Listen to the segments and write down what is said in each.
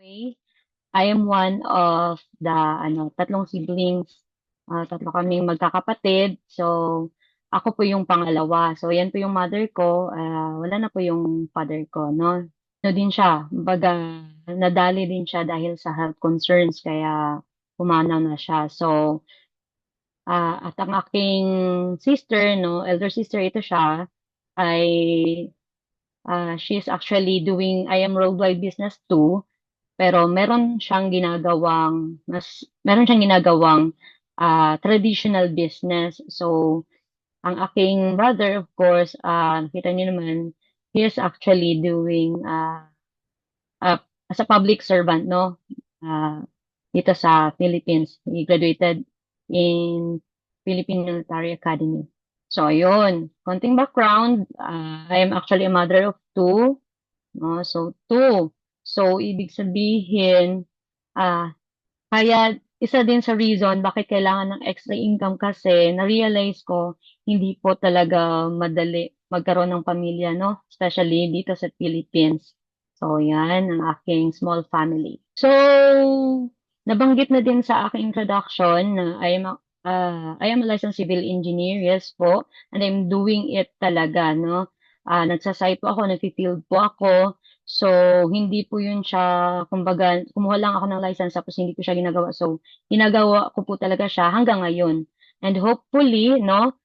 way, I am one of the tatlong siblings. Tatlo kaming magkakapatid. So, ako po yung pangalawa. So, yan po yung mother ko. Wala na po yung father ko, no? Ano din siya, kumbaga, nadali din siya dahil sa health concerns, kaya pumanaw na siya. So, at ang aking sister, no, elder sister ito siya, ay she's actually doing I am worldwide business too. Pero meron siyang ginagawang traditional business. So, ang aking brother, of course, nakita niyo naman, he is actually doing uh, as a public servant, no? Uh, Dito sa Philippines. He graduated in Philippine Military Academy. So, ayun. Konting background. I am actually a mother of two. No? So, two. So, ibig sabihin, ah, kaya isa din sa reason bakit kailangan ng extra income kasi na-realize ko hindi po talaga madali magkaroon ng pamilya, no? Especially dito sa Philippines. So, yan ang aking small family. So, nabanggit na din sa aking introduction na I am a licensed civil engineer, yes po, and I'm doing it talaga, no? Nagsasite po ako, nagfi-field po ako. So, hindi po yun siya, kumbaga, kumuha lang ako ng license tapos hindi ko siya ginagawa. So, ginagawa ko po talaga siya hanggang ngayon. And hopefully, no,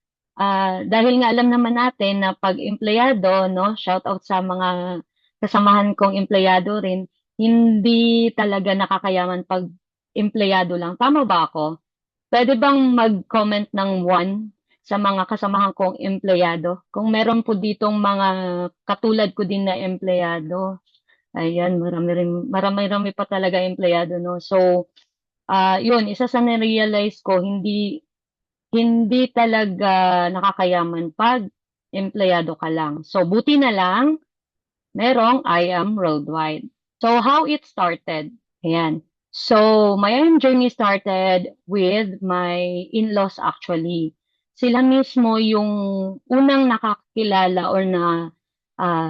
dahil nga alam naman natin na pag empleyado, no, shout out sa mga kasamahan kong empleyado rin, hindi talaga nakakayaman pag empleyado lang. Tama ba ako? Pwede bang mag-comment ng one sa mga kasamahan kong empleyado? Kung meron po ditong mga katulad ko din na empleyado, ayan, marami-rami pa talaga empleyado, no? So, yun, isa sa na-realize ko, hindi talaga nakakayaman pag empleyado ka lang. So, buti na lang, merong I am worldwide. So, how it started? Ayan. So, my own journey started with my in-laws actually. Sila mismo yung unang nakakilala or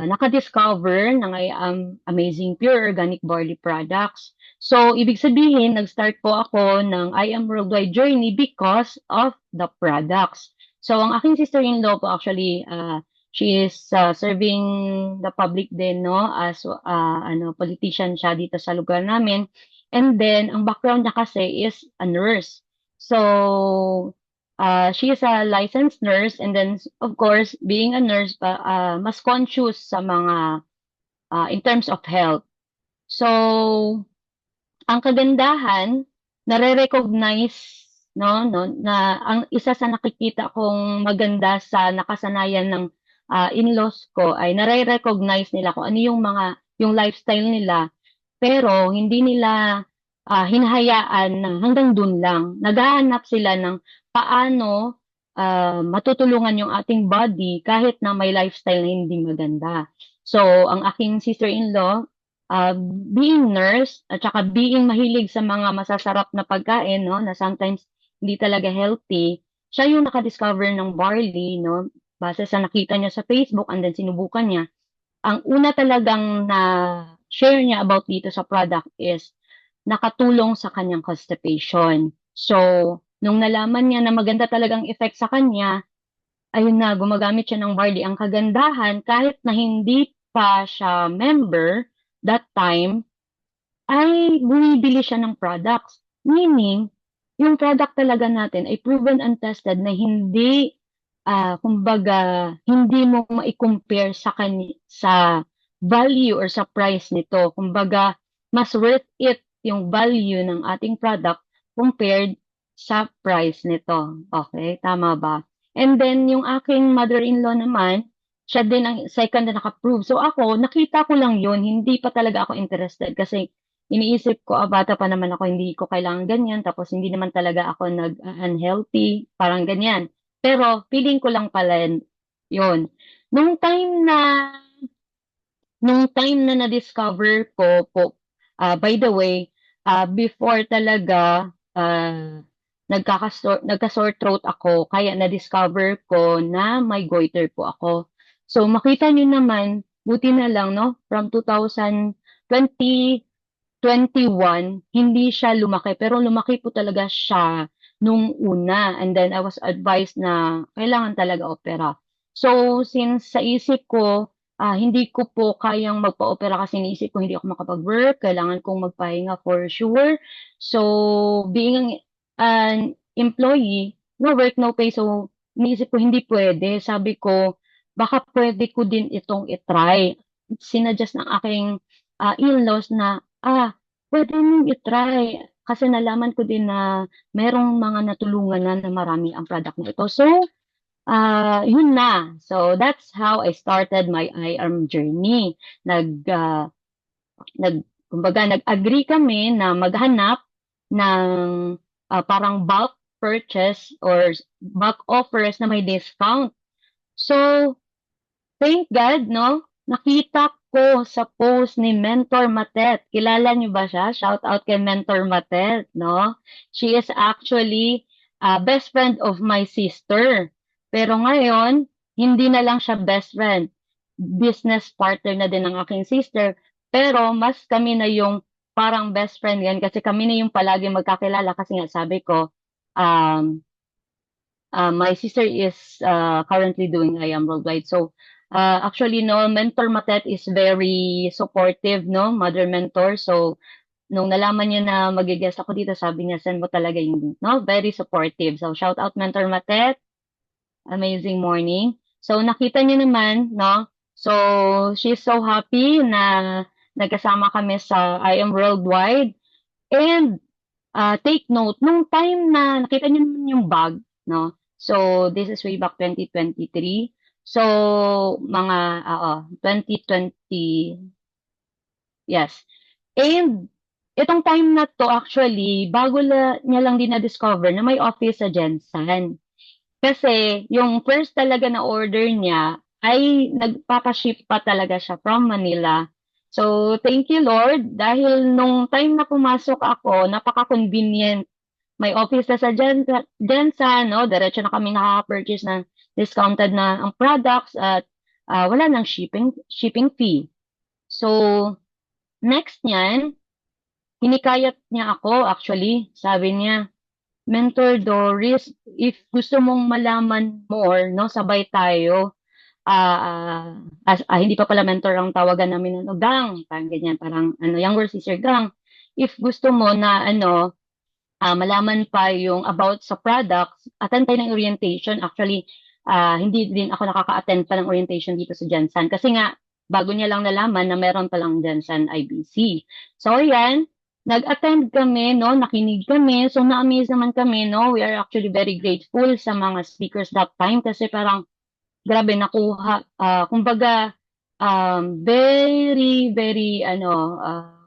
nakadiscover ng I am Amazing Pure Organic Barley Products. So, ibig sabihin, nag-start po ako ng I am Worldwide journey because of the products. So, ang aking sister-in-law po actually, she is serving the public din, no, as politician siya dito sa lugar namin. And then, ang background niya kasi is a nurse. So, she is a licensed nurse, and then, of course, being a nurse, mas conscious sa mga, in terms of health. So, ang kagandahan, nare-recognize, no, na ang isa sa nakikita kong maganda sa nakasanayan ng in-laws ko ay nare-recognize nila kung ano yung lifestyle nila, pero hindi nila hinahayaan na hanggang dun lang. Naghahanap sila ng paano matutulungan yung ating body kahit na may lifestyle na hindi maganda. So, ang aking sister-in-law, being nurse at saka being mahilig sa mga masasarap na pagkain, no, na sometimes hindi talaga healthy, siya yung nakadiscover ng barley, no, base sa nakita niya sa Facebook and then sinubukan niya. Ang una talagang na share niya about dito sa product is nakatulong sa kanyang constipation. So, nung nalaman niya na maganda talagang effect sa kanya, ayun na, gumagamit siya ng barley. Ang kagandahan, kahit na hindi pa siya member that time, ay bumibili siya ng products. Meaning, yung product talaga natin ay proven and tested na hindi, kumbaga, hindi mo ma-compare sa value or sa price nito. Kumbaga, mas worth it yung value ng ating product compared sa price nito. Okay, tama ba? And then, yung aking mother-in-law naman, siya din ang second na naka-prove. So ako, nakita ko lang yun, hindi pa talaga ako interested kasi iniisip ko, bata pa naman ako, hindi ko kailangan ganyan, tapos hindi naman talaga ako nag-unhealthy, parang ganyan. Pero feeling ko lang pala yun. Nung time na, nung time na na-discover ko po, by the way, before talaga, nagka-sore throat ako, kaya na-discover ko na may goiter po ako. So makita nyo naman, buti na lang, no? From 2020, 21, hindi siya lumaki, pero lumaki po talaga siya nung una. And then I was advised na kailangan talaga opera. So, since sa isip ko, hindi ko po kayang magpa-opera kasi naisip ko hindi ako makapag-work, kailangan kong magpahinga for sure. So, being an employee, no work, no pay. So, naisip ko hindi pwede. Sabi ko, baka pwede ko din itong itry. Sinadjust ng aking in-laws na, puwede mong i-try kasi nalaman ko din na merong mga natulungan na marami ang product na ito. So, yun na. So, that's how I started my IARM journey. Kumbaga, nag-agree kami na maghanap ng parang bulk purchase or bulk offers na may discount. So, thank God, no? Nakita ko sa post ni Mentor Matet. Kilala niyo ba siya? Shout out kay Mentor Matet, no? She is actually best friend of my sister. Pero ngayon, hindi na lang siya best friend. Business partner na din ng aking sister. Pero mas kami na yung parang best friend yan kasi kami na yung palagi magkakilala kasi nga sabi ko, um, my sister is currently doing IAM Worldwide. So, actually, no, Mentor Matet is very supportive, no, mother mentor. So, nung nalaman niya na mag-guest ako dito, sabi niya, send mo talaga yung link, no? Very supportive. So, shout out Mentor Matet. Amazing morning. So, nakita niyo naman, no? So, she's so happy na nagkasama kami sa IAM Worldwide. And take note, nung time na nakita niyo naman yung bag, no? So, this is way back 2023. So, mga, 2020, yes. And, itong time na to actually, bago niya lang din na-discover na may office sa Jensen. Kasi, yung first talaga na order niya, ay nagpapaship pa talaga siya from Manila. So, thank you Lord, dahil nung time na pumasok ako, napaka-convenient may office na sa Jensa, no? Diretso na kami nakaka-purchase ng discounted na ang products at wala nang shipping fee. So, next niyan, hinikayat niya ako actually. Sabi niya, Mentor Doris, if gusto mong malaman more, no, sabay tayo. Hindi pa pala mentor ang tawagan namin, ano, Gang, parang ganyan, parang ano, younger sister Gang. If gusto mo na ano, malaman pa yung about sa products, attend tayo ng orientation. Actually, hindi din ako nakaka-attend pa ng orientation dito sa Jensen. Kasi nga, bago niya lang nalaman na meron palang Jensen IBC. So, ayan, nag-attend kami, no? Nakinig kami. So, na-amaze naman kami, no? We are actually very grateful sa mga speakers that time kasi parang, grabe, nakuha. Kumbaga, very, very,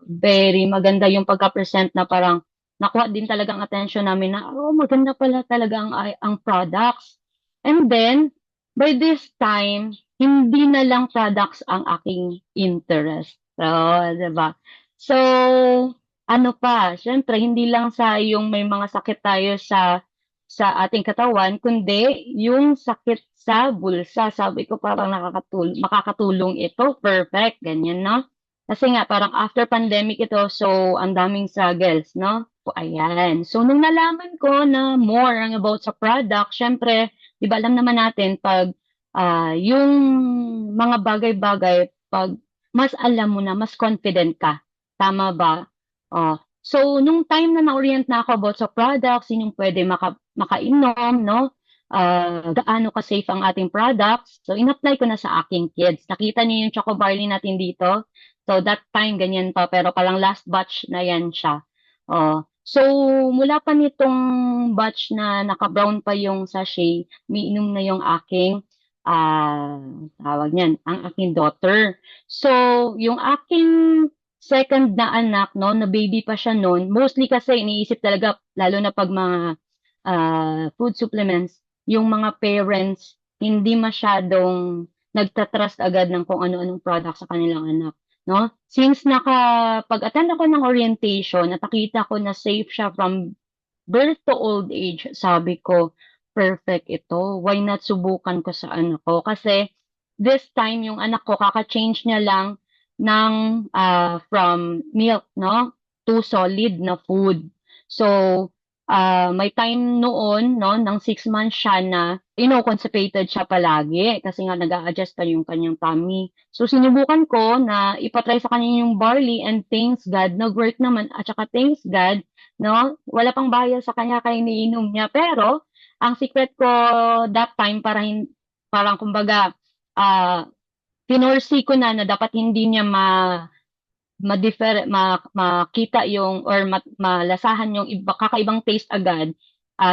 very maganda yung pagka-present na parang nakuha din talagang attention namin na, oh, maganda pala talaga ang products. And then, by this time, hindi na lang products ang aking interest. So, diba? So, ano pa, syempre, hindi lang sa yung may mga sakit tayo sa ating katawan, kundi yung sakit sa bulsa. Sabi ko parang makakatulong ito. Perfect, ganyan, no? Kasi nga, parang after pandemic ito, so ang daming struggles, no? So, ayan. So, nung nalaman ko na more ang about sa product, syempre, di ba alam naman natin, pag yung mga bagay-bagay, pag mas alam mo na, mas confident ka. Tama ba? Oh. So, nung time na na-orient na ako about sa products, yun yung pwede makainom, no? Gaano ka-safe ang ating products. So, in-apply ko na sa aking kids. Nakita niyo yung choco barley natin dito. So, that time, ganyan pa. Pero parang last batch na yan siya. Oh. So, mula pa nitong batch na naka-brown pa yung sachet, umiinom na yung aking, ah, tawag niyan, ang aking daughter. So, yung aking second na anak, no, na baby pa siya noon, mostly kasi iniisip talaga, lalo na pag mga food supplements, yung mga parents, hindi masyadong nagtatrust agad ng kung ano-anong product sa kanilang anak. No? Since nakapag-attend ako ng orientation, at nakita ko na safe siya from birth to old age, sabi ko, perfect ito. Why not subukan ko sa anak ko? Kasi this time, yung anak ko, kaka-change niya lang ng from milk, no? to solid na food. So, may time noon, no, ng 6 months siya na, constipated siya palagi kasi nga nag-a-adjust pa yung kanyang tummy. So, sinubukan ko na ipatry sa kanya yung barley and thanks God, nag-work naman. At saka thanks God, no, wala pang bayad sa kanya kaya iniinom niya. Pero, ang secret ko that time, parang kumbaga, ah, pinorsi ko na dapat hindi niya makita yung or malasahan yung kakaibang taste agad,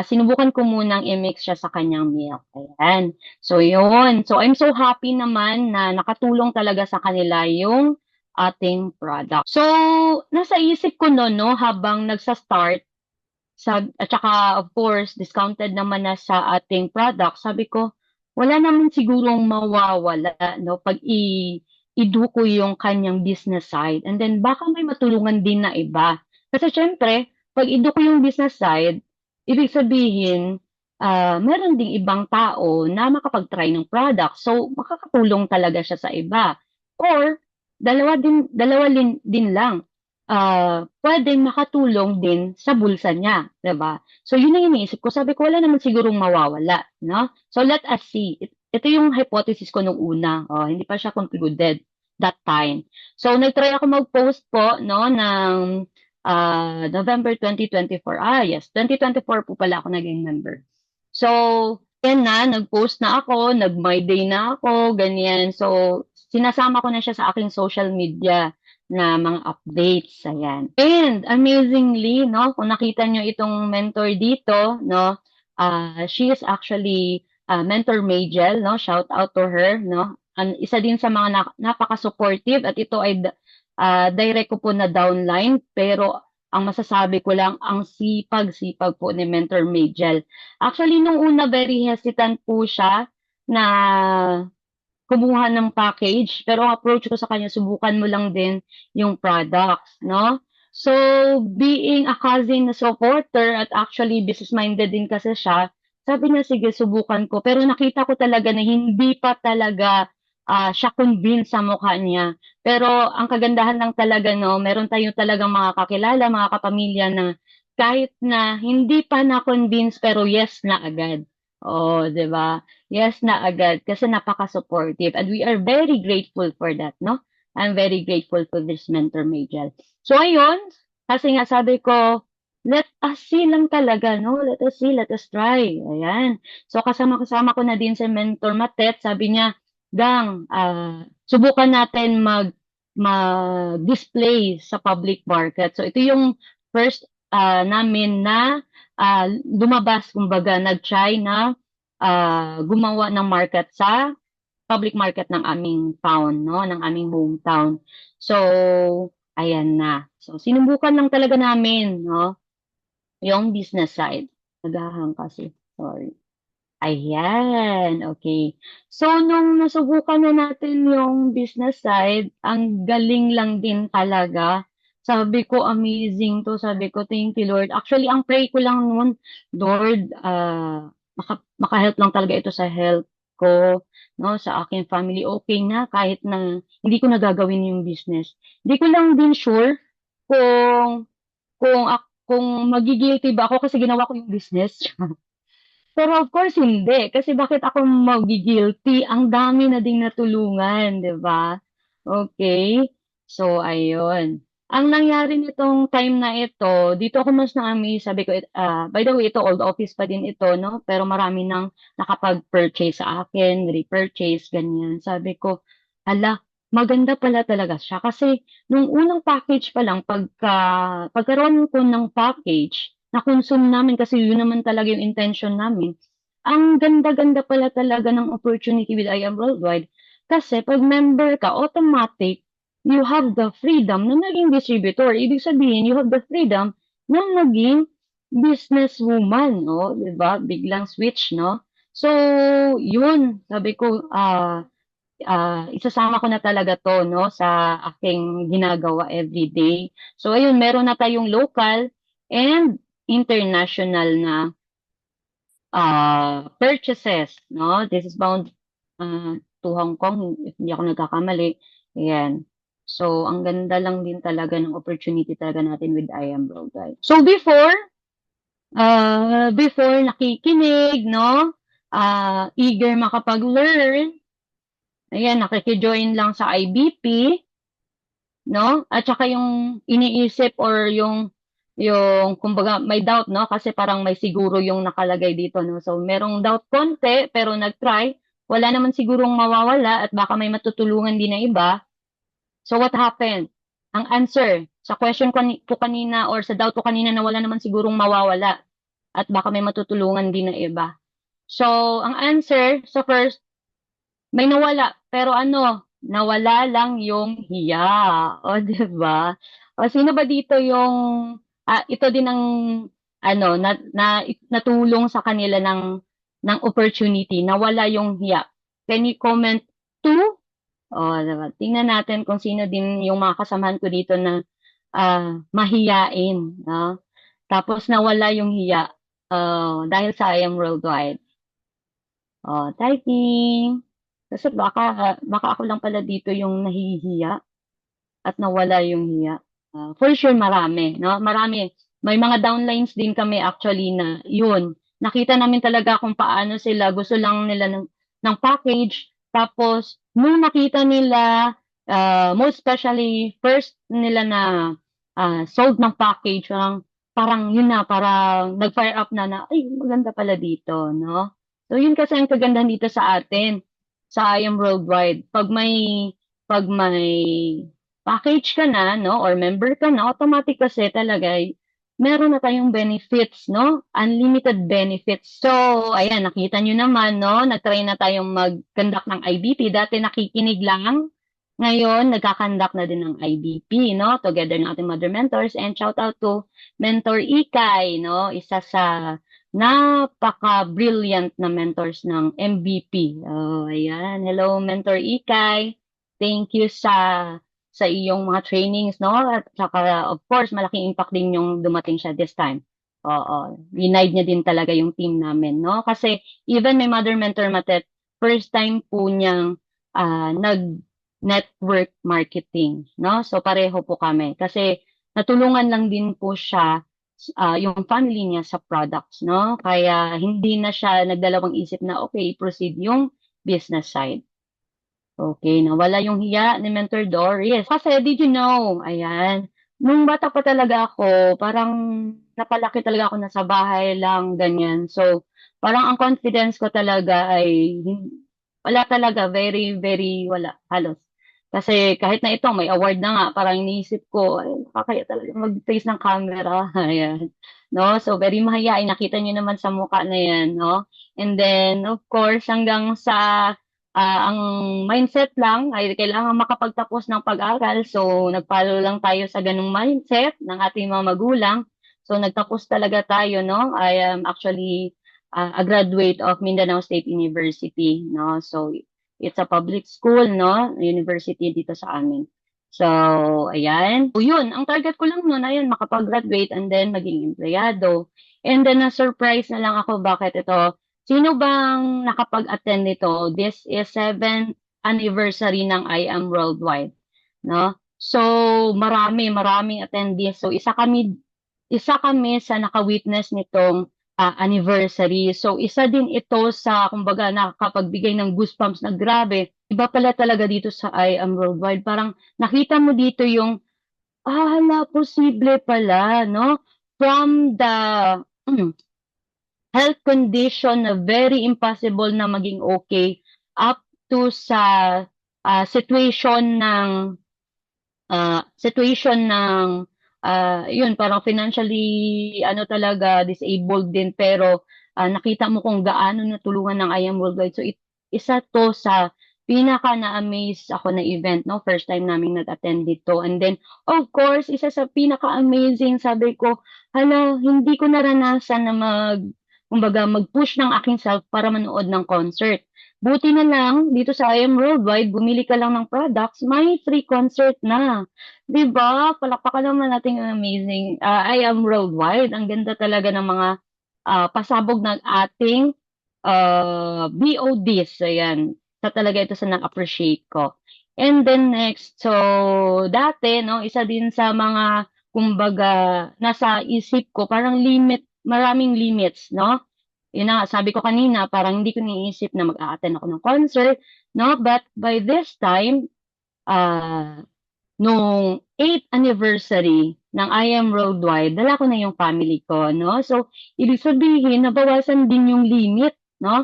sinubukan ko munang i-mix siya sa kanyang milk. Ayan. So, yun. So, I'm so happy naman na nakatulong talaga sa kanila yung ating product. So, nasa isip ko noon, no, habang nagsa-start, at saka, of course, discounted naman na sa ating product, sabi ko, wala naman sigurong mawawala, no, pag iduko yung kanyang business side. And then, baka may matulungan din na iba. Kasi syempre, pag iduko yung business side, ibig sabihin, meron ding ibang tao na makapag-try ng product. So, makakatulong talaga siya sa iba. Or, dalawa din lang puwedeng makatulong din sa bulsa niya, 'di ba? So yun ang iniisip ko, sabi ko wala naman sigurong mawawala, 'no? So let us see. Ito yung hypothesis ko nung una, hindi pa siya concluded that time. So nag-try ako mag-post po 'no ng November 2024. Yes, 2024 po pala ako naging member. So, yan na, nag-post na ako, nag-My Day na ako, ganyan. So, sinasama ko na siya sa aking social media na mga updates, ayan. And amazingly, no, kung nakita nyo itong mentor dito, no, she is actually Mentor Majel, no, shout out to her, no. Isa din sa mga napaka-supportive at ito ay direct ko po na downline, pero ang masasabi ko lang, ang sipag-sipag po ni Mentor Majel. Actually, nung una, very hesitant po siya na kumuha ng package, pero ang approach ko sa kanya, subukan mo lang din yung products, no? So, being a cousin na supporter at actually business-minded din kasi siya, sabi niya, sige, subukan ko. Pero nakita ko talaga na hindi pa talaga siya convinced sa mukha niya. Pero ang kagandahan lang talaga, no, meron tayo talagang mga kakilala, mga kapamilya na kahit na hindi pa na-convince, pero yes na agad. Oh, 'di ba? Yes na agad kasi napaka-supportive and we are very grateful for that, no? I'm very grateful for this mentor, Majel. So ayun, kasi nga sabi ko, let us see lang talaga, no? Let us see, let us try. Ayan. So kasama-kasama ko na din si Mentor Matet, sabi niya, Gang, subukan natin mag-display sa public market. So ito yung first namin na lumabas, kumbaga, nag-try na gumawa ng market sa public market ng aming town, no, ng aming hometown. So, ayan na. So, sinubukan lang talaga namin, no, yung business side. Nagahang kasi, sorry. Ayan, okay. So, nung nasubukan na natin yung business side, ang galing lang din talaga. Sabi ko, amazing to. Sabi ko, thank you, Lord. Actually, ang pray ko lang noon, Lord, maka-help lang talaga ito sa health ko, no, sa aking family. Okay na, kahit na hindi ko nagagawin yung business. Hindi ko lang din sure kung, kung magigilty ba ako kasi ginawa ko yung business. Pero of course hindi, kasi bakit ako magi-guilty, ang dami na ding natulungan, 'di ba? Okay, so ayun. Ang nangyari nitong time na ito, dito ako mas na-amaze, sabi ko, by the way, ito old office pa din ito, 'no? Pero marami nang nakapag-purchase sa akin, repurchase, ganyan. Sabi ko, hala, maganda pala talaga siya kasi nung unang package pa lang pagkaroon ko ng package na-consume namin kasi yun naman talaga yung intention namin. Ang ganda-ganda pala talaga ng opportunity with I Am Worldwide. Kasi pag member ka, automatic, you have the freedom na naging distributor. Ibig sabihin, you have the freedom na naging businesswoman, no? 'Di ba? Biglang switch, no? So, yun, sabi ko, isasama ko na talaga 'to 'no, sa aking ginagawa everyday. So ayun, meron na tayong local and international na purchases 'no. This is bound to Hong Kong if hindi ako nagkakamali, ayan. So, ang ganda lang din talaga ng opportunity talaga natin with I Am Worldwide. So, before nakikinig, no? Eager makapag-learn. Ayan, nakikijoin lang sa IBP, no? At saka yung iniisip or yung kumbaga may doubt, no? Kasi parang may siguro yung nakalagay dito, no? So, merong doubt konti, pero nag-try. Wala naman sigurong mawawala at baka may matutulungan din na iba. So, what happened? Ang answer sa question ko kanina or sa doubt ko kanina na wala naman sigurong mawawala at baka may matutulungan din na iba. So, ang answer sa first, may nawala. Pero ano, nawala lang yung hiya. O, di ba? O, sino ba dito yung, ito din ang, ano, natulong sa kanila ng opportunity. Nawala yung hiya. Can you comment two? O, diba? Tingnan natin kung sino din yung mga kasamahan ko dito na mahiyain. No? Tapos nawala yung hiya dahil sa I Am Worldwide. Oh, typing. Kasi baka ako lang pala dito yung nahihiya at nawala yung hiya. For sure marami, no? Marami. May mga downlines din kami actually na yun. Nakita namin talaga kung paano sila gusto lang nila ng package. Tapos, nung nakita nila, most especially, first nila na sold ng package, parang yun na, parang nag-fire up na, ay, maganda pala dito, no? So, yun kasi ang kagandahan dito sa atin, sa I Am Worldwide. Pag may package ka na, no, or member ka na, automatic kasi talaga, meron na tayong benefits, no? Unlimited benefits. So, ayan, nakita nyo naman, no? Nag-try na tayong mag-conduct ng IBP. Dati nakikinig lang. Ngayon, nagkakandak na din ng IBP, no? Together ng ating mother mentors. And shout out to Mentor Ikay, no? Isa sa napaka-brilliant na mentors ng MVP. Oh, ayan. Hello, Mentor Ikay. Thank you sa iyong mga trainings, no? At saka, of course, malaking impact din yung dumating siya this time. Oo. Ride niya din talaga yung team namin, no? Kasi even may mother mentor matet, first time po niyang nag-network marketing, no? So pareho po kami. Kasi natulungan lang din po siya yung family niya sa products, no? Kaya hindi na siya nagdalawang isip na okay, proceed yung business side. Okay, nawala yung hiya ni Mentor Doris. Kasi did you know, ayan, nung bata pa talaga ako, parang napalaki talaga ako na sa bahay lang, ganyan. So, parang ang confidence ko talaga ay wala talaga, very, very wala, halos. Kasi kahit na ito, may award na nga, parang iniisip ko, ay, nakakaya talaga mag-face ng camera. Ayan. No? So, very mahihain. Nakita niyo naman sa mukha na yan, no? And then, of course, hanggang sa ang mindset lang ay kailangan makapagtapos ng pag-aral. So, nag-follow lang tayo sa ganung mindset ng ating mga magulang. So, nagtapos talaga tayo, no? I am actually a graduate of Mindanao State University, no? So, it's a public school, no? University dito sa amin. So, ayan. So, yun. Ang target ko lang nun, ayan, makapag-graduate and then maging empleyado. And then, na-surprise na lang ako bakit ito. Sino bang nakapag-attend nito? This is 7th anniversary ng I Am Worldwide, no? So, maraming attendees. So, isa kami sa naka-witness nitong anniversary. So, isa din ito sa, kumbaga, nakakapagbigay ng goosebumps na grabe. Iba pala talaga dito sa I Am Worldwide. Parang nakita mo dito yung, hala, posible pala, no? From the health condition na very impossible na maging okay up to sa yun parang financially ano talaga disabled din pero nakita mo kung gaano natulungan ng I Am Worldwide. So isa to sa pinaka na-amaze ako na event, no? First time naming nag-attend dito. And then, of course, isa sa pinaka-amazing, sabi ko, hala, hindi ko naranasan na kumbaga, mag-push ng aking self para manood ng concert. Buti na lang, dito sa I Am Worldwide, bumili ka lang ng products, may free concert na. 'Di ba? Palakpakan naman natin yung amazing I Am Worldwide. Ang ganda talaga ng mga pasabog ng ating BODs. Ayan. Sa talaga ito sa na-appreciate ko. And then next, so dati, no, isa din sa mga, kumbaga, nasa isip ko, parang maraming limits, no? Yun na nga, sabi ko kanina, parang hindi ko niisip na mag-a-attend ako ng concert, no? But by this time, ah, nung 8th anniversary ng I Am Worldwide, dala ko na yung family ko, no? So, ibig sabihin, nabawasan din yung limit, no?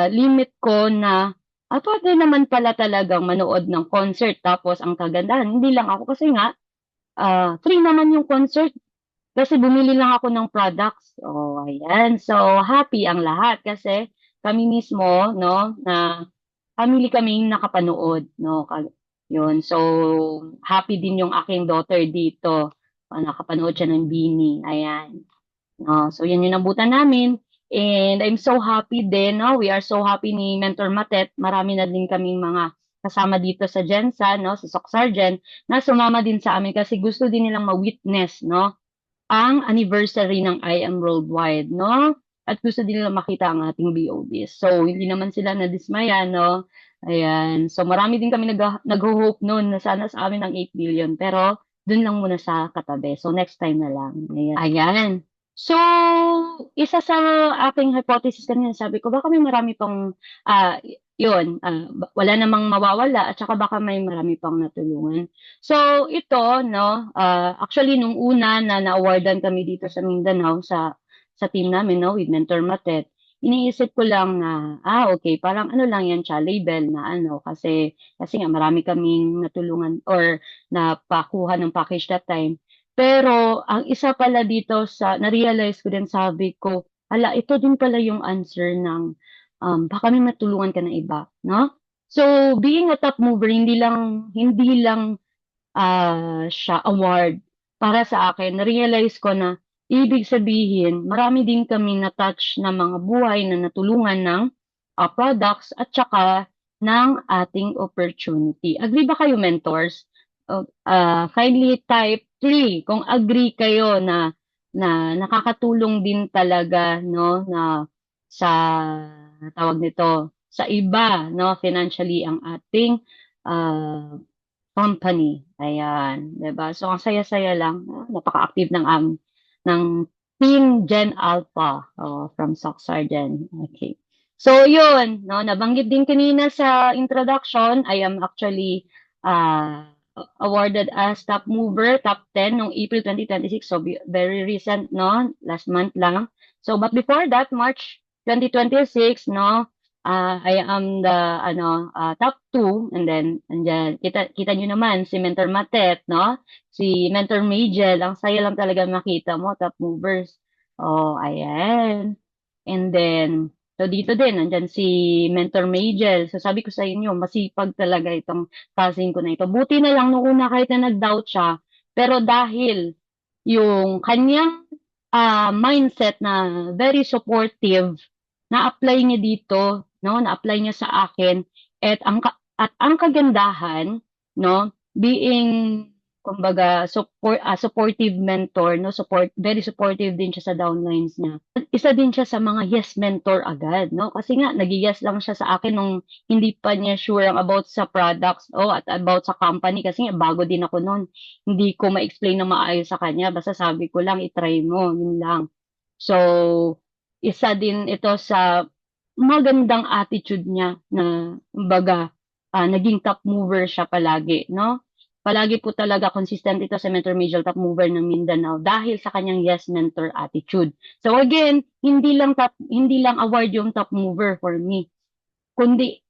Limit ko na, pwede naman pala talagang manood ng concert. Tapos, ang kagandahan, hindi lang ako kasi nga, free naman yung concert kasi bumili lang ako ng products. Oh, ayan. So, happy ang lahat kasi kami mismo, no, na family kaming nakapanood, no. Yun. So, happy din yung aking daughter dito. Nakapanood siya ng Bini. Ayan. No, so yun yung nabutan namin. And I'm so happy din, no? We are so happy ni Mentor Matet. Marami na din kaming mga kasama dito sa Gensa, no? Sa Soc Sergeant, na sumama din sa amin kasi gusto din nilang ma-witness, no? Ang anniversary ng I Am Worldwide, no? At gusto din nila makita ang ating BOBs. So, hindi naman sila nadismaya, no? Ayan. So, marami din kami nag-hope noon na sana sa amin ang 8 billion. Pero, dun lang muna sa katabi. So, next time na lang. Ayan. Ayan. So, isa sa aking hypothesis kanina, sabi ko, baka may marami pang, yun, wala namang mawawala at saka baka may marami pang natulungan. So, ito, no, actually, nung una na na-awardan kami dito sa Mindanao, sa team namin, no, with Mentor Matet, iniisip ko lang na, okay, parang ano lang yan siya, label na ano, kasi nga marami kaming natulungan or napakuha ng package that time. Pero, ang isa pala dito na-realize ko din, sabi ko, ito din pala yung answer ng, baka may matulungan ka na iba, no? So, being a top mover, hindi lang siya award para sa akin. Na-realize ko na ibig sabihin, marami din kami na-touch na mga buhay na natulungan ng products at saka ng ating opportunity. Agree ba kayo, mentors? Kindly type 3 kung agree kayo na nakakatulong din talaga, no, na sa tawag nito, sa iba, no, financially ang ating uh, company. Ayan, 'di ba? So ang saya-saya lang, napaka-active ng Team Gen Alpha, from Soc Sergeant. Okay. So yun, no, nabanggit din kanina sa introduction, I am actually uh, awarded as top mover, top 10 noong April 2026. So very recent, no, last month lang. So but before that, March 2026, no, I am the top 2 and then andyan kita niyo naman si Mentor Matet, no? Si Mentor Majel, ang saya lang talaga makita mo top movers. Oh, ayan. And then so dito din andyan si Mentor Majel. So sabi ko sa inyo, masipag talaga itong cousin ko na ito. Buti na lang nung una kahit na nag-doubt siya, pero dahil yung kanyang mindset na very supportive, na-apply niya dito, no? Na-apply niya sa akin at ang kagandahan, no, being kumbaga supportive mentor, no, very supportive din siya sa downlines niya. Isa din siya sa mga yes mentor agad, no? Kasi nga nag-yes lang siya sa akin nung hindi pa niya sure about sa products at about sa company kasi nga bago din ako noon. Hindi ko ma-explain na maayos sa kanya, basta sabi ko lang i-try mo, yun lang. So, isa din ito sa magandang attitude niya na kumbaga naging top mover siya palagi, no? Palagi po talaga consistent ito sa Mentor Major top mover ng Mindanao dahil sa kanyang yes mentor attitude. So again, hindi lang award yung top mover for me, kundi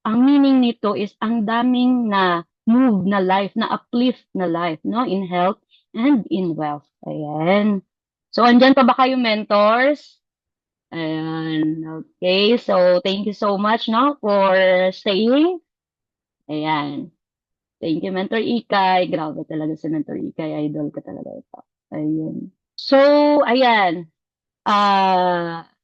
ang meaning nito is ang daming na move na life, na uplift na life, no? In health and in wealth. Ayan. So, andyan pa ba kayo, mentors? Ayan. Okay. So, thank you so much, no, for staying. Ayan. Thank you, Mentor Ikay. Grabe talaga si Mentor Ikay. Idol ko talaga ito. Ayan. So, ayan.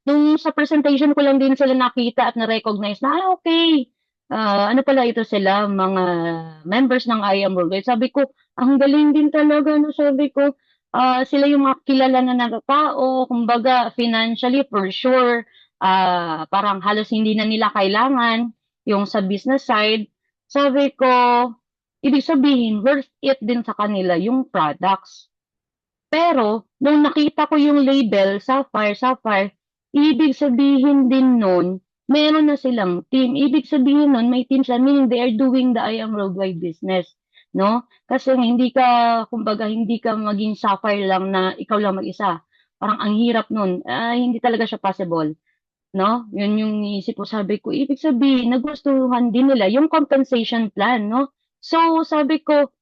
Nung sa presentation ko lang din sila nakita at na-recognize na, okay. Ano pala ito sila, mga members ng I Am Worldwide. Sabi ko, ang galing din talaga, no? Sabi ko, sila yung mga kilala na tao, kumbaga, financially, for sure, parang halos hindi na nila kailangan yung sa business side. sabi ko, ibig sabihin, worth it din sa kanila yung products. Pero, nung nakita ko yung label, Sapphire, Sapphire, ibig sabihin din nun, meron na silang team. Ibig sabihin nun, may team sila, meaning they are doing the I Am Worldwide business. No? Kasi hindi ka, kumbaga, hindi ka maging Sapphire lang na ikaw lang mag-isa. Parang ang hirap nun. Hindi talaga siya possible. No? Yun yung iniisip ko. Sabi ko, ibig sabihin, nagustuhan din nila yung compensation plan, no? So, sabi ko,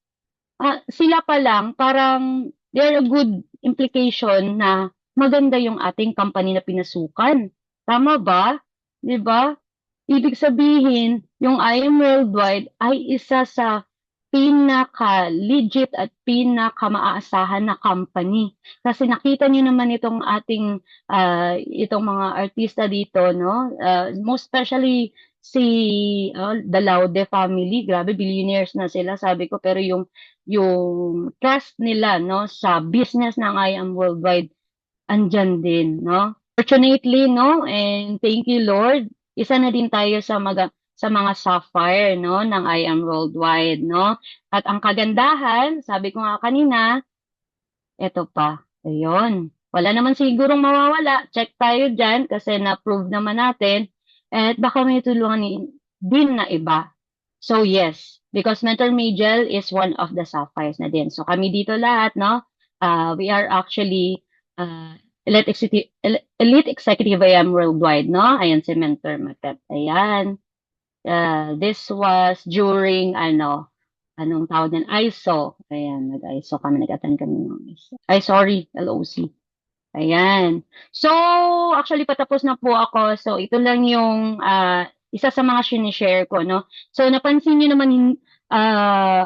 sila pa lang parang they're a good implication na maganda yung ating company na pinasukan. Tama ba? 'Di ba? Ibig sabihin, yung I Am Worldwide ay isa sa pinaka-legit at pinaka-maaasahan na company. Kasi nakita niyo naman itong ating itong mga artista dito, no? Most especially si the Laude family, grabe billionaires na sila, sabi ko, pero yung trust nila, no, sa business ng I Am Worldwide andyan din, no? Fortunately, no, and thank you, Lord, isa na din tayo sa mga sapphire, no, ng I Am Worldwide, no? At ang kagandahan, sabi ko nga kanina, eto pa, ayun. Wala naman sigurong mawawala. Check tayo dyan kasi na-prove naman natin. At baka may tulungan din na iba. So yes, because Mentor Majel is one of the sapphires na din. So kami dito lahat, no? We are actually elite executive IM worldwide, no? Ayan si Mentor Matep. Ayan. This was during, anong tawag yan? ISO. Ayan, nag-ISO kami, nag-attend kami ng ISO. Ay, sorry, LOC. Ayan. So, actually, patapos na po ako. So, ito lang yung isa sa mga sinishare ko, no? So, napansin niyo naman,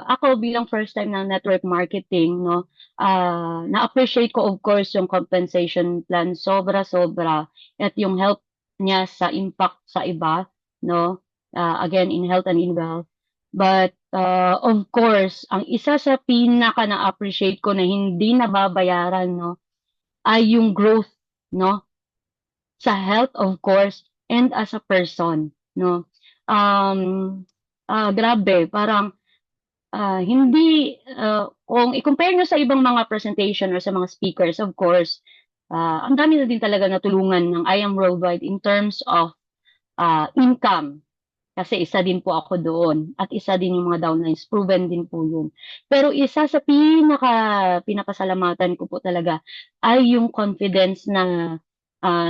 ako bilang first time ng network marketing, no? Na-appreciate ko, of course, yung compensation plan. Sobra-sobra. At yung help niya sa impact sa iba, no? Again, in health and in wealth. But, of course, ang isa sa pinaka na-appreciate ko na hindi nababayaran, no? Ay yung growth, no? Sa health, of course, and as a person, no? Grabe, parang kung i-compare nyo sa ibang mga presentation or sa mga speakers, of course, ang dami na din talaga natulungan ng I Am Worldwide in terms of income. Kasi isa din po ako doon at isa din yung mga downlines, proven din po yun. Pero isa sa pinapasalamatan ko po talaga ay yung confidence na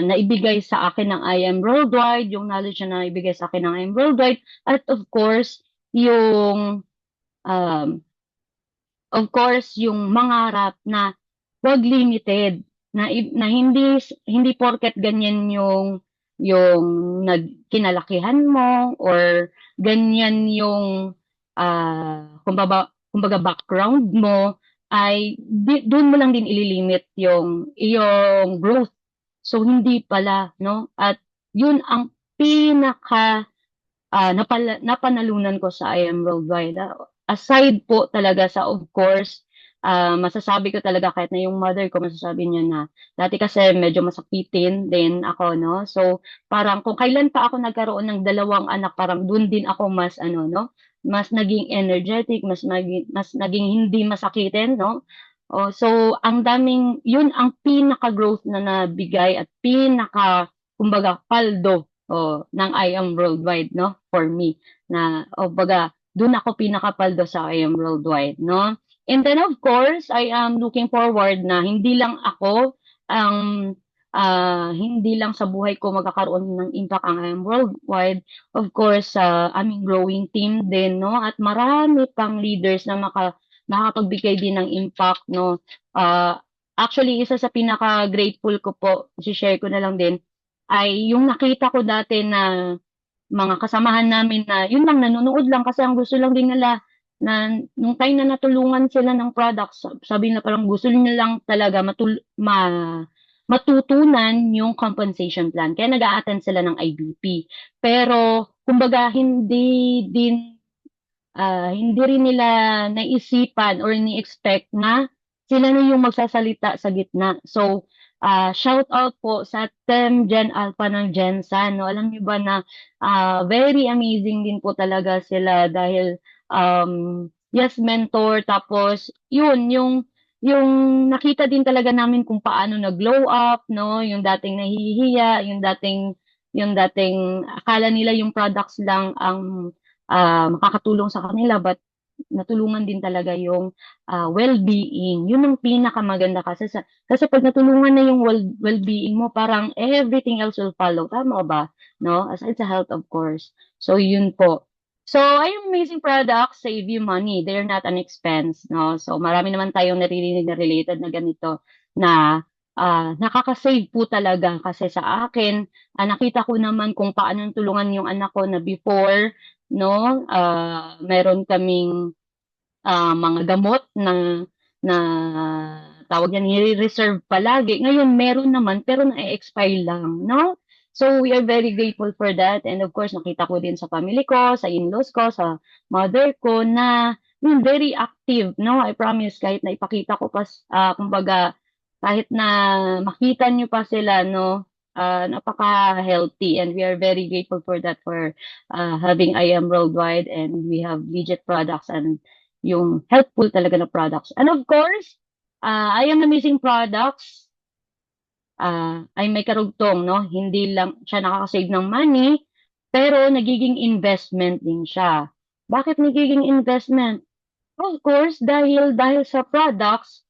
naibigay sa akin ng I Am Worldwide, yung knowledge na naibigay sa akin ng I Am Worldwide, at um, of course, yung mangarap na wag limited, na hindi porket ganyan yung kinalakihan mo or ganyan yung kumbaga background mo ay doon mo lang din ililimit yung iyong growth. So hindi pala, no? At yun ang pinaka napanalunan ko sa I Am Worldwide. Aside po talaga sa, of course, masasabi ko talaga kahit na yung mother ko, masasabi niya na dati kasi medyo masakitin din ako, no? So, parang kung kailan pa ako nagkaroon ng dalawang anak, parang dun din ako mas, no? Mas naging energetic, mas naging hindi masakitin, no? So, yun ang pinaka-growth na nabigay at kumbaga, paldo ng I Am Worldwide, no? For me, na, baga, doon ako pinakapaldo sa I Am Worldwide, no? And then, of course, I am looking forward na ang, hindi lang sa buhay ko magkakaroon ng impact ang I Am Worldwide. Of course, sa aming growing team din, no? At marami pang leaders na makakapagbigay din ng impact, no? Actually, isa sa pinaka-grateful ko po, share ko na lang din, ay yung nakita ko dati na mga kasamahan namin na yun lang, nanonood lang kasi ang gusto lang din nila na nung time na natulungan sila ng products, sabi na parang gusto nila lang talaga matutunan yung compensation plan. Kaya nag-a-attend sila ng IBP. Pero, kumbaga, hindi rin nila naisipan or ni-expect na sila na yung magsasalita sa gitna. So, shout out po sa Team Gen Alpha ng Gensan, no? Alam niyo ba na very amazing din po talaga sila dahil yes, mentor, tapos yun, yung nakita din talaga namin kung paano nag-glow up, no? Yung dating nahihiya, yung dating akala nila yung products lang ang makakatulong sa kanila, but natulungan din talaga yung well-being. Yun ang pinakamaganda kasi pag natulungan na yung well-being mo, parang everything else will follow. Tama ba? No? Aside sa health, of course. So, yun po. So, ay amazing products save you money. They're not an expense, no? So, marami naman tayong naririnig na related na ganito na nakaka-save po talaga kasi sa akin, nakita ko naman kung paano tulungan yung anak ko na before, no? Meron kaming mga gamot na tawag yan, i-reserve palagi. Ngayon, meron naman, pero na-expire lang, no? So, we are very grateful for that. And of course, nakita ko din sa family ko, sa in-laws ko, sa mother ko na yun, very active, no? I promise, kahit na ipakita ko pa, kumbaga, kahit na makita nyo pa sila, no? Napaka-healthy and we are very grateful for that for having I Am Worldwide and we have legit products and yung helpful talaga na products. And of course, I Am Amazing Products ay may karugtong, no? Hindi lang siya nakakasave ng money, pero nagiging investment din siya. Bakit nagiging investment? Of course, dahil sa products,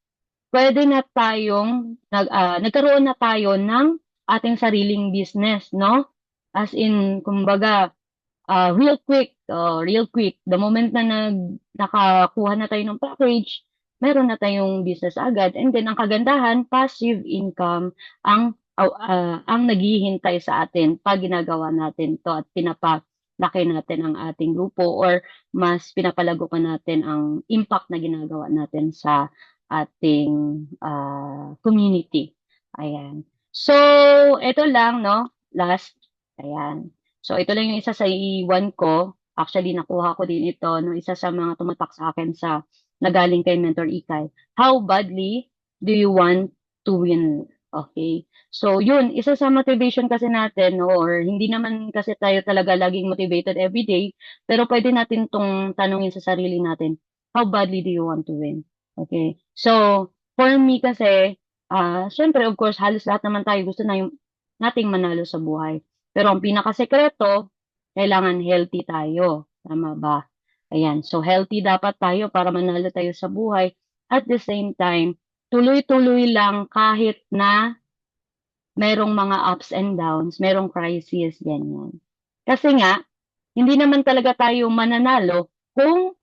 pwede na tayong nagkaroon na tayo ng ating sariling business, no? As in, kumbaga, real quick, the moment na nakakuha na tayo ng package, meron na tayong business agad. And then, ang kagandahan, passive income ang naghihintay sa atin pag ginagawa natin to at pinapalaki natin ang ating grupo or mas pinapalago pa natin ang impact na ginagawa natin sa ating community. Ayan. So, ito lang, no? Last. Ayan. So, ito lang yung isa sa iwan ko. Actually, nakuha ko din ito no isa sa mga tumatak sa akin sa nagaling kay Mentor Ikay. How badly do you want to win? Okay. So, yun, isa sa motivation kasi natin, no, or hindi naman kasi tayo talaga laging motivated every day, pero pwede natin tong tanungin sa sarili natin, how badly do you want to win? Okay. So, for me kasi, syempre, of course, halos lahat naman tayo gusto na yung nating manalo sa buhay. Pero ang pinakasekreto, kailangan healthy tayo. Tama ba? Ayan. So, healthy dapat tayo para manalo tayo sa buhay. At the same time, tuloy-tuloy lang kahit na merong mga ups and downs, merong crisis, ganyan. Kasi nga, hindi naman talaga tayo mananalo kung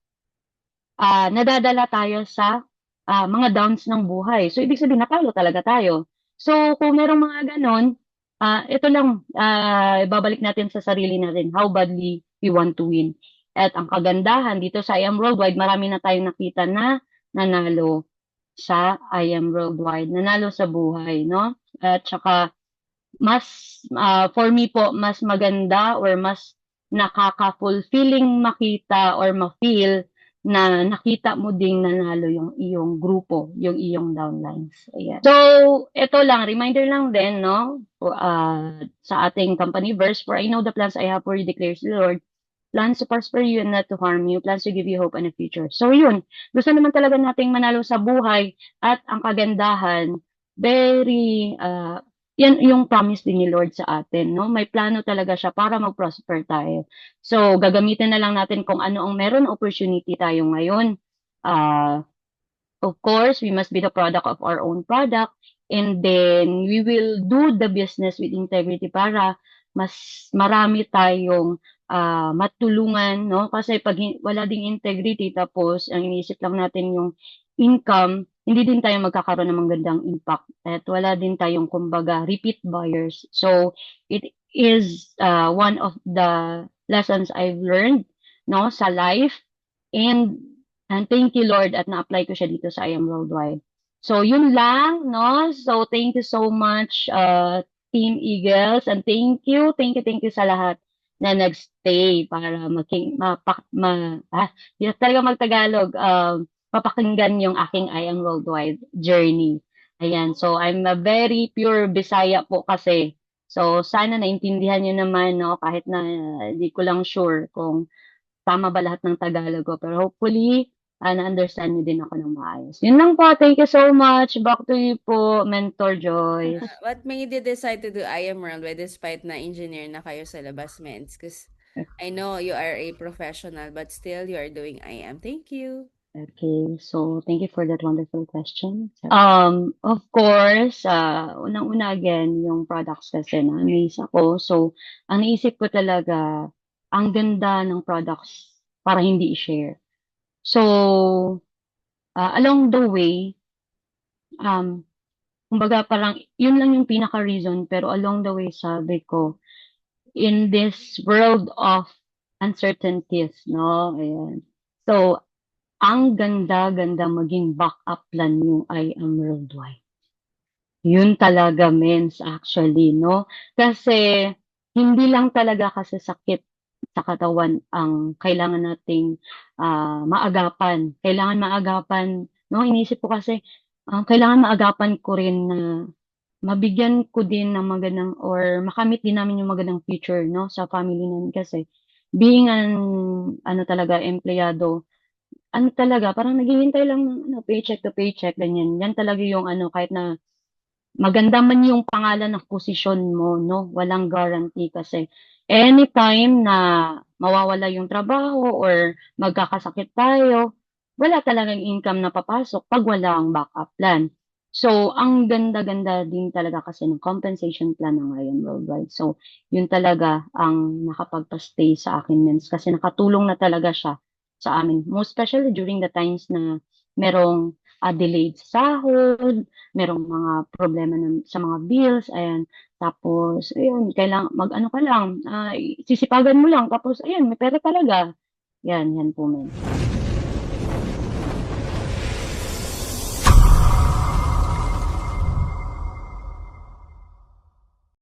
nadadala tayo sa mga downs ng buhay. So, ibig sabihin, natalo talaga tayo. So, kung merong mga ganon, ito lang, babalik natin sa sarili natin, how badly we want to win. At ang kagandahan dito sa I Am Worldwide, marami na tayong nakita na nanalo sa I Am Worldwide, nanalo sa buhay, no? At saka, mas, for me po, mas maganda or mas nakaka-fulfilling makita or ma-feel na nakita mo ding nanalo yung iyong grupo, yung iyong downlines. Ayan. So, ito lang, reminder lang din, no? Sa ating company verse, for I know the plans I have for you, declares the Lord, plans to prosper you and not to harm you, plans to give you hope and a future. So, yun. Gusto naman talaga nating manalo sa buhay at ang kagandahan, very, yan yung promise din ni Lord sa atin, no? May plano talaga siya para mag-prosper tayo. So, gagamitin na lang natin kung ano ang meron opportunity tayo ngayon. Of course, we must be the product of our own product and then we will do the business with integrity para mas marami tayong matulungan, no? Kasi pag wala ding integrity tapos ang iniisip lang natin yung income, hindi din tayo magkakaroon ng magandang impact at wala din tayong kumbaga repeat buyers. So it is one of the lessons I've learned, no, sa life and thank you Lord at na-apply ko siya dito sa I Am Worldwide. So yun lang, no? So thank you so much Team Eagles and thank you sa lahat na nagstay para hindi talaga magtagalog, mapakinggan yung aking I Am Worldwide journey. Ayan, so I'm a very pure Bisaya po kasi. So sana naintindihan niyo naman 'no, kahit na di ko lang sure kung tama ba lahat ng Tagalog ko, pero hopefully, na-understand niyo din ako ng maayos. Yun lang po, thank you so much. Back to you po, Mentor Joyce. What made you decide to do I Am Worldwide despite na engineer na kayo sa labas, Mens? Because I know you are a professional, but still you are doing I Am. Thank you. Okay, so thank you for that wonderful question. Of course, unang-una again, yung products kasi na-amaze ako. So, ang naisip ko talaga, ang ganda ng products para hindi i-share. So, along the way, um, kumbaga parang yun lang yung pinaka-reason, pero along the way sabi ko, in this world of uncertainties, no? Ayan. So, ang ganda-ganda maging backup plan yung I Am Worldwide. Yun talaga, mens, actually, no? Kasi, hindi lang talaga kasi sakit sa katawan ang kailangan nating maagapan. Kailangan maagapan, no? Inisip ko kasi, kailangan maagapan ko rin na mabigyan ko din ng magandang or makamit din namin yung magandang future, no? Sa family namin kasi being an, ano talaga, empleyado, ano talaga, parang naghihintay lang ng ano, paycheck to paycheck, ganyan. Yan talaga yung ano, kahit na maganda man yung pangalan ng posisyon mo, no? Walang guarantee kasi anytime na mawawala yung trabaho or magkakasakit tayo, wala talagang income na papasok pag wala ang backup plan. So, ang ganda-ganda din talaga kasi ng compensation plan ng Ryan Worldwide. So, yun talaga ang nakapagpa-stay sa akin, mens, kasi nakatulong na talaga siya sa amin. Most especially during the times na merong delayed sa sahod, merong mga problema sa mga bills, ayan. Tapos, ayun, mag-ano ka lang, sisipagan mo lang, tapos, ayun, may pera talaga. Yan, yan po, men.